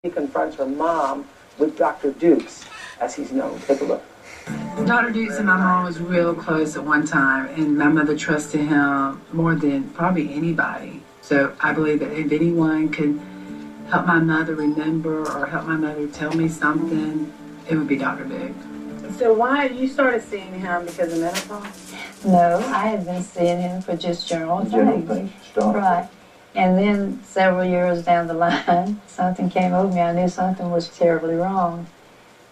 He confronts her mom with Dr. Dukes, as he's known. Take a look. Dr. Dukes and my mom was real close at one time, and my mother trusted him more than probably anybody. So I believe that if anyone could help my mother remember or help my mother tell me something, it would be Dr. Dukes. So why you started seeing him because of menopause? No, I had been seeing him for just general things. Right. And then several years down the line, something came over me. I knew something was terribly wrong.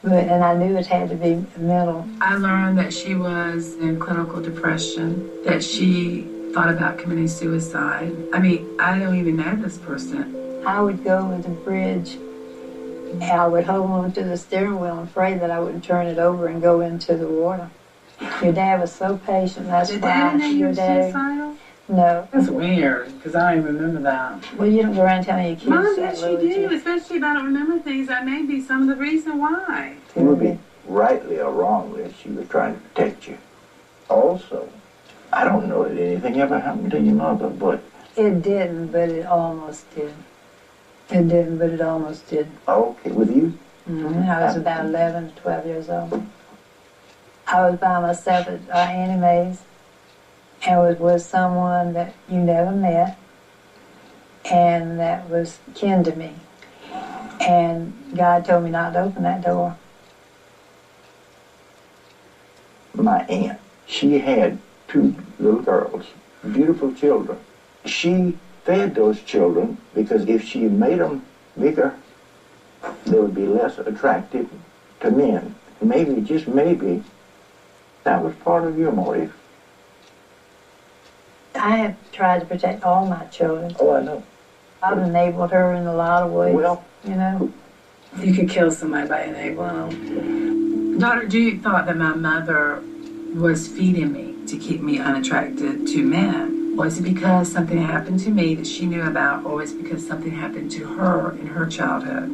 And I knew it had to be mental. I learned that she was in clinical depression, that she thought about committing suicide. I mean, I don't even know this person. I would go over the bridge, and I would hold on to the steering wheel, afraid that I wouldn't turn it over and go into the water. Your dad was so patient. That's Did why Dad know you were dad. suicidal? No. That's weird, because I don't even remember that. Well, you don't go around telling your kids Mom, that, yes, you would do, especially if I don't remember things. That may be some of the reason why. It would be rightly or wrongly she was trying to protect you. Also, I don't know that anything ever happened to your mother, but... It didn't, but it almost did. It didn't, but it almost did. Okay, with you? Mm-hmm. I was about 11 to 12 years old. I was by myself at Annie Mae's, and was with someone that you never met, and that was kin to me. And God told me not to open that door. My aunt, she had 2 little girls, beautiful children. She fed those children because if she made them bigger, they would be less attractive to men. Maybe, just maybe, that was part of your motive. I have tried to protect all my children. Oh, I know. I've enabled her in a lot of ways. Well, you know. You could kill somebody by enabling them. Dr. Duke thought that my mother was feeding me to keep me unattracted to men. Was it because something happened to me that she knew about, or was it because something happened to her in her childhood?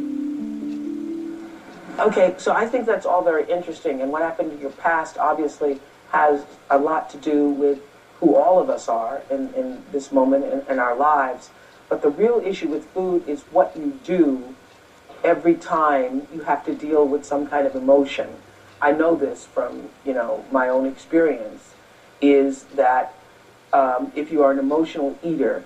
Okay, so I think that's all very interesting, and what happened in your past obviously has a lot to do with who all of us are in this moment in our lives. But the real issue with food is what you do every time you have to deal with some kind of emotion. I know this from, my own experience, is that if you are an emotional eater,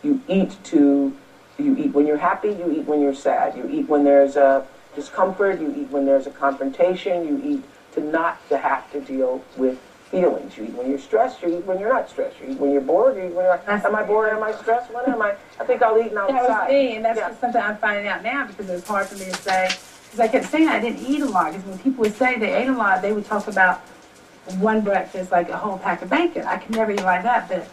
you eat when you're happy, you eat when you're sad, you eat when there's a discomfort, you eat when there's a confrontation, you eat to have to deal with feelings. You eat when you're stressed, you eat when you're not stressed, you eat when you're bored, you eat when you're not. Am I bored, am I stressed, when am I? I think I'll eat and I'll decide. That was me, and that's something I'm finding out now, because it was hard for me to say, because I kept saying I didn't eat a lot, because when people would say they ate a lot, they would talk about one breakfast, like a whole pack of bacon. I could never eat like that, but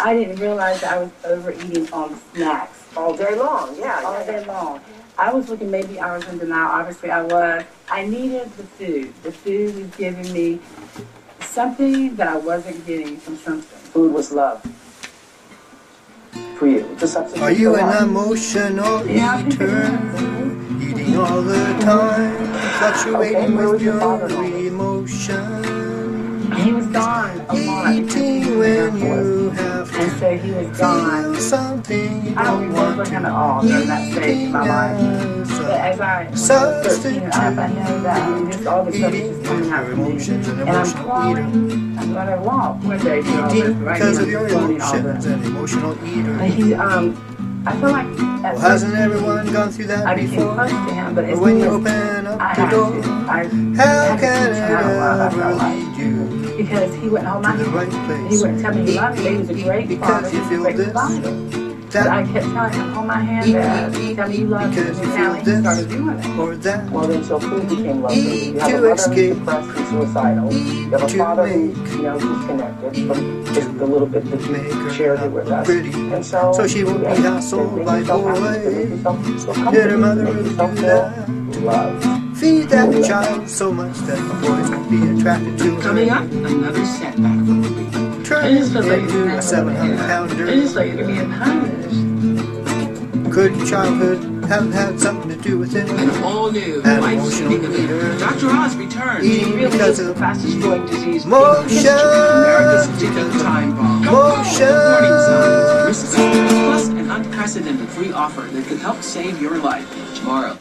I didn't realize that I was overeating on snacks. All day long, All day long. I was looking, maybe I was in denial, obviously I was. I needed the food. The food was giving me something that I wasn't getting from something. Food was love for you. It's a substitute. Are you for an love. emotional eater? Eating all the time, fluctuating with your emotions. He was gone a lot. Eating when you have to And so he was gone. feel something you I don't don't want remember him at all during that stage in my life. But as I was 13 and up, I know that just all the stuff is just coming out from me. And I'm crawling. I'm going to walk one day through all this. eating Right because now, of your I'm doing all emotions, this. an emotional eater. But he, I feel like Well, hasn't everyone gone through that I became before? close to him, but Or as when you soon as open up I the had door, to, I how had to can teach it him how to love, I ever felt like. lead you Because he wouldn't hold my to the right hand. place? He wouldn't tell me he loved me. He was a great father. Because you He was a feel great this, provider. But I kept telling him, hold my hand, Dad. Tell me you love me. because And you finally feel he started this doing it. or that. Well, then, so food became love for you. You have To a mother escape. who's depressed and suicidal. You have a To father who's, make. disconnected from just the little bit that Make you her shared it with us. pretty, And so she won't be yes, hassled make by yourself happy, boys. make yourself feel Did her comfortable, mother make really yourself do feel that? loved. Feed that child so much that the boys won't be attracted to Coming her. up, another setback for me. Turn It just feels like into a it's 700-pounder. It just like you're being punished. Could your childhood have had something to do with it? An all-new An life-saving emotional eater. event. Dr. Oz returns. Eating Really because is the of fastest-growing disease in motion. history. America's ticking time bomb. Motion. Warning signs. Risk factors. Plus, an unprecedented free offer that could help save your life tomorrow.